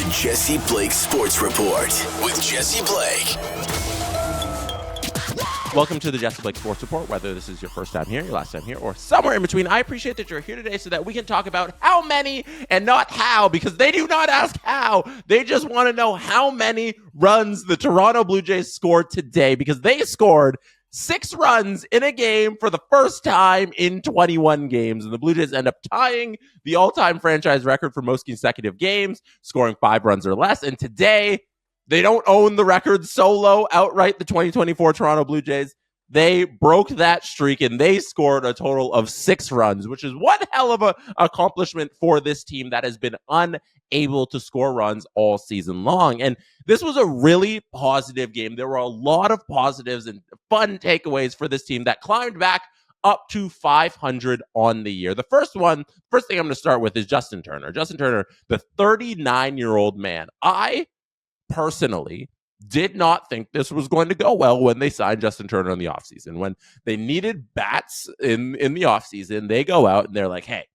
Jesse Blake Sports Report with Jesse Blake. Welcome to the Jesse Blake Sports Report, whether this is your first time here, your last time here, or somewhere in between. I appreciate that you're here today so that we can talk about how many and not how, because they do not ask how. They just want to know how many runs the Toronto Blue Jays scored today, because they scored 6 runs in a game for the first time in 21 games. And the Blue Jays end up tying the all-time franchise record for most consecutive games, scoring 5 runs or less. And today, they don't own the record solo outright, the 2024 Toronto Blue Jays. They broke that streak and they scored a total of 6 runs, which is one hell of an accomplishment for this team that has been unable to score runs all season long. And this was a really positive game. There were a lot of positives and fun takeaways for this team that climbed back up to 500 on the year. The first thing I'm going to start with is Justin Turner. Justin Turner, the 39-year-old man. I personally did not think this was going to go well when they signed Justin Turner in the offseason. When they needed bats in the offseason, they go out and they're like, hey,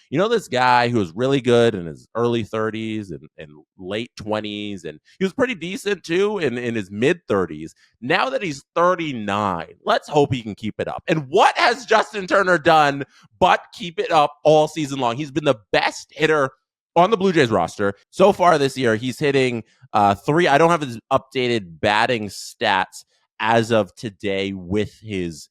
you know this guy who was really good in his early 30s and late 20s, and he was pretty decent too in his mid-30s. Now that he's 39, let's hope he can keep it up. And what has Justin Turner done but keep it up all season long? He's been the best hitter on the Blue Jays roster so far this year. He's hitting 3. I don't have his updated batting stats as of today with his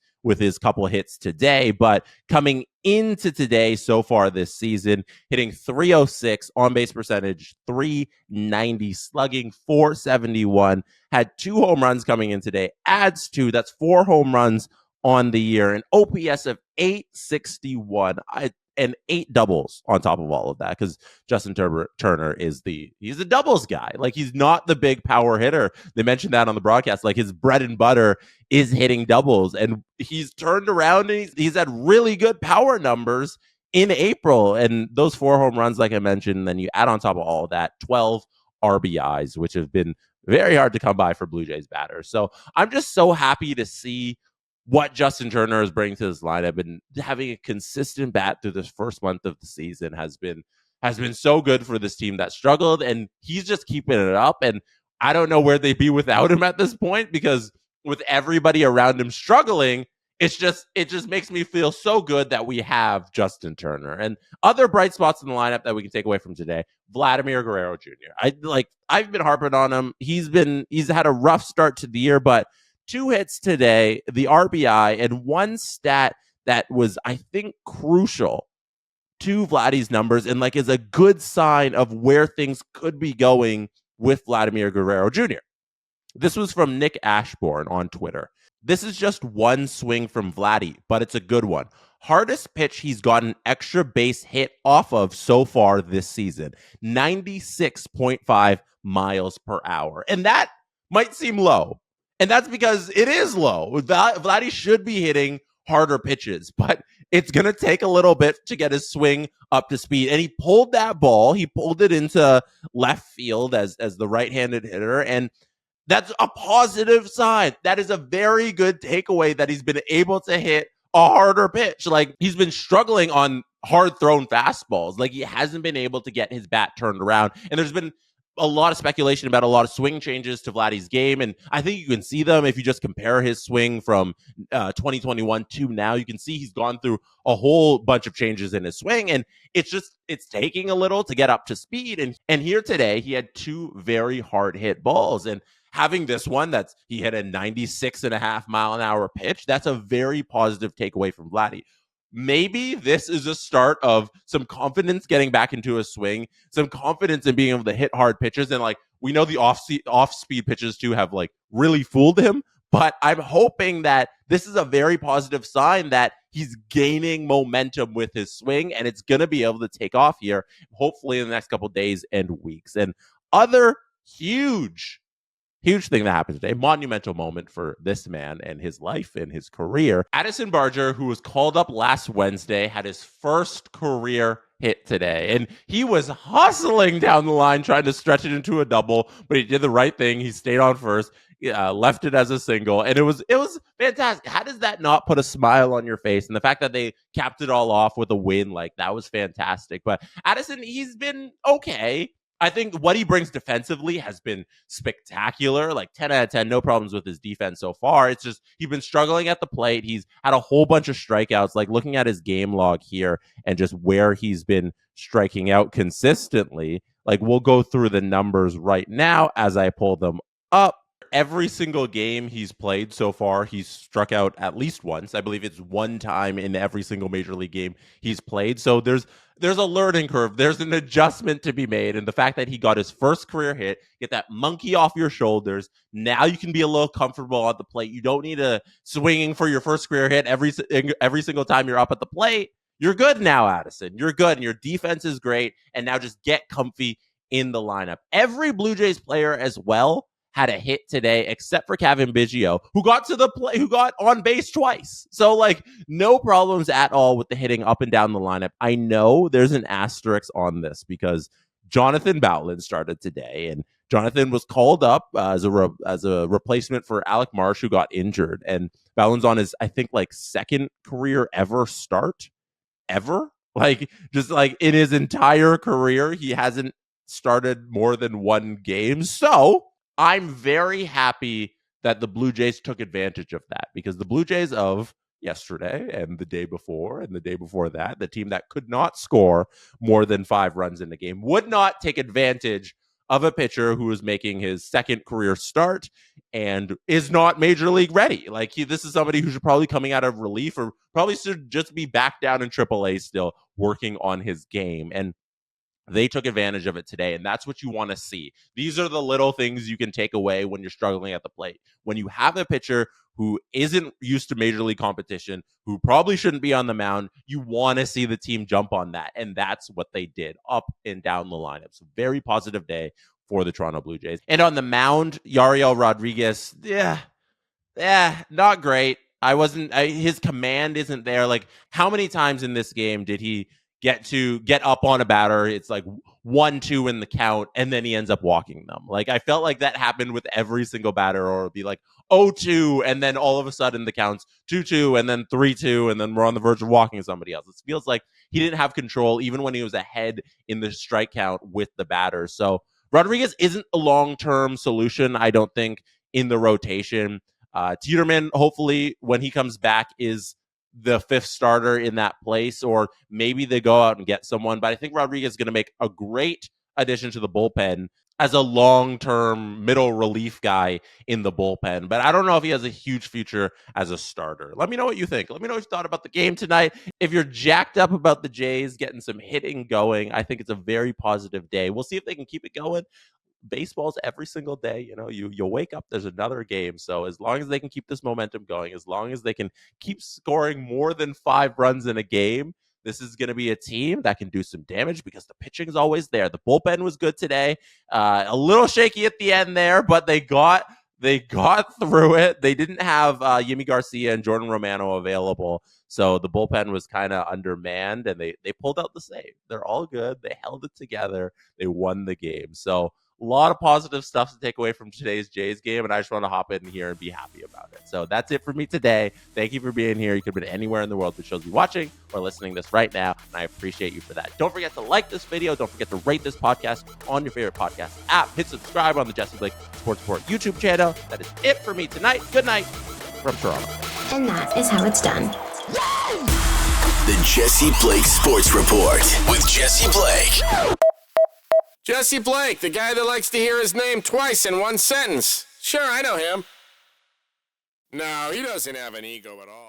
couple hits today, but coming into today so far this season, hitting 306, on base percentage 390, slugging 471, had 2 home runs coming in today, adds 2. That's 4 home runs on the year, an OPS of 861. And 8 doubles on top of all of that, because Justin Turner he's a doubles guy. Like, he's not the big power hitter. They mentioned that on the broadcast. Like, his bread and butter is hitting doubles, and he's turned around and he's had really good power numbers in April. And those 4 home runs, like I mentioned, then you add on top of all of that 12 RBIs, which have been very hard to come by for Blue Jays batters. So I'm just so happy to see what Justin Turner is bringing to this lineup, and having a consistent bat through this first month of the season has been so good for this team that struggled, and he's just keeping it up. And I don't know where they'd be without him at this point, because with everybody around him struggling, it just makes me feel so good that we have Justin Turner. And other bright spots in the lineup that we can take away from today: Vladimir Guerrero Jr. I've been harping on him. He's had a rough start to the year, but 2 hits today, the RBI, and one stat that was, I think, crucial to Vladdy's numbers and is a good sign of where things could be going with Vladimir Guerrero Jr. This was from Nick Ashbourne on Twitter. This is just one swing from Vladdy, but it's a good one. Hardest pitch he's got an extra base hit off of so far this season, 96.5 miles per hour. And that might seem low. And that's because it is low. Vladdy should be hitting harder pitches, but it's going to take a little bit to get his swing up to speed. And he pulled that ball. He pulled it into left field as the right-handed hitter. And that's a positive sign. That is a very good takeaway, that he's been able to hit a harder pitch. He's been struggling on hard-thrown fastballs. He hasn't been able to get his bat turned around. And there's been a lot of speculation about a lot of swing changes to Vladdy's game, and I think you can see them if you just compare his swing from 2021 to now. You can see he's gone through a whole bunch of changes in his swing, and it's taking a little to get up to speed. And here today, he had 2 very hard hit balls, and having this one he hit a 96.5 mile an hour pitch, that's a very positive takeaway from Vladdy. Maybe this is a start of some confidence getting back into a swing, some confidence in being able to hit hard pitches. And we know the off-speed pitches too have really fooled him, but I'm hoping that this is a very positive sign that he's gaining momentum with his swing, and it's going to be able to take off here, hopefully in the next couple of days and weeks. And other huge thing that happened today, monumental moment for this man and his life and his career. Addison Barger, who was called up last Wednesday, had his first career hit today. And he was hustling down the line, trying to stretch it into a double, but he did the right thing. He stayed on first, left it as a single, and it was fantastic. How does that not put a smile on your face? And the fact that they capped it all off with a win, that was fantastic. But Addison, he's been okay. I think what he brings defensively has been spectacular. Like 10 out of 10, no problems with his defense so far. It's just he's been struggling at the plate. He's had a whole bunch of strikeouts. Like looking at his game log here and just where he's been striking out consistently. Like we'll go through the numbers right now as I pull them up. Every single game he's played so far, he's struck out at least once. I believe it's one time in every single major league game he's played. So there's a learning curve. There's an adjustment to be made. And the fact that he got his first career hit, get that monkey off your shoulders. Now you can be a little comfortable at the plate. You don't need a swinging for your first career hit every single time you're up at the plate. You're good now, Addison. You're good. And your defense is great. And now just get comfy in the lineup. Every Blue Jays player as well had a hit today, except for Kevin Biggio, who got to the play, who got on base twice. So, like, no problems at all with the hitting up and down the lineup. I know there's an asterisk on this because Jonathan Bowlen started today, and Jonathan was called up as a replacement for Alec Marsh, who got injured. And Bowlen's on his, I think, like second career ever start, ever. Like, just like in his entire career, he hasn't started more than one game. So I'm very happy that the Blue Jays took advantage of that, because the Blue Jays of yesterday and the day before and the day before that, the team that could not score more than 5 runs in the game, would not take advantage of a pitcher who is making his second career start and is not major league ready. Like this is somebody who should probably coming out of relief or probably should just be back down in AAA still working on his game. And they took advantage of it today, and that's what you want to see. These are the little things you can take away when you're struggling at the plate. When you have a pitcher who isn't used to major league competition, who probably shouldn't be on the mound, you want to see the team jump on that, and that's what they did up and down the lineup. So very positive day for the Toronto Blue Jays. And on the mound, Yariel Rodriguez, not great. His command isn't there. Like, how many times in this game did he get up on a batter? It's like 1-2 in the count, and then he ends up walking them. Like, I felt like that happened with every single batter, or it'd be like 0-2, and then all of a sudden the count's 2-2, and then 3-2, and then we're on the verge of walking somebody else. It feels like he didn't have control even when he was ahead in the strike count with the batter. So Rodriguez isn't a long-term solution, I don't think, in the rotation. Tiedemann, hopefully, when he comes back, is the 5th starter in that place, or maybe they go out and get someone. But I think Rodriguez is going to make a great addition to the bullpen as a long-term middle relief guy in the bullpen. But I don't know if he has a huge future as a starter. Let me know what you think. Let me know what you thought about the game tonight. If you're jacked up about the Jays getting some hitting going, I think it's a very positive day. We'll see if they can keep it going. Baseball's every single day. You wake up, there's another game. So as long as they can keep this momentum going, as long as they can keep scoring more than 5 runs in a game, this is going to be a team that can do some damage, because the pitching is always there. The bullpen was good today, a little shaky at the end there, but they got through it. They didn't have Yimi Garcia and Jordan Romano available, so the bullpen was kind of undermanned, and they pulled out the save. They're all good. They held it together. They won the game. So a lot of positive stuff to take away from today's Jays game, and I just want to hop in here and be happy about it. So that's it for me today. Thank you for being here. You could have been anywhere in the world that shows you watching or listening to this right now, and I appreciate you for that. Don't forget to like this video. Don't forget to rate this podcast on your favorite podcast app. Hit subscribe on the Jesse Blake Sports Report YouTube channel. That is it for me tonight. Good night from Toronto. And that is how it's done. The Jesse Blake Sports Report with Jesse Blake. Jesse Blake, the guy that likes to hear his name twice in one sentence. Sure, I know him. No, he doesn't have an ego at all.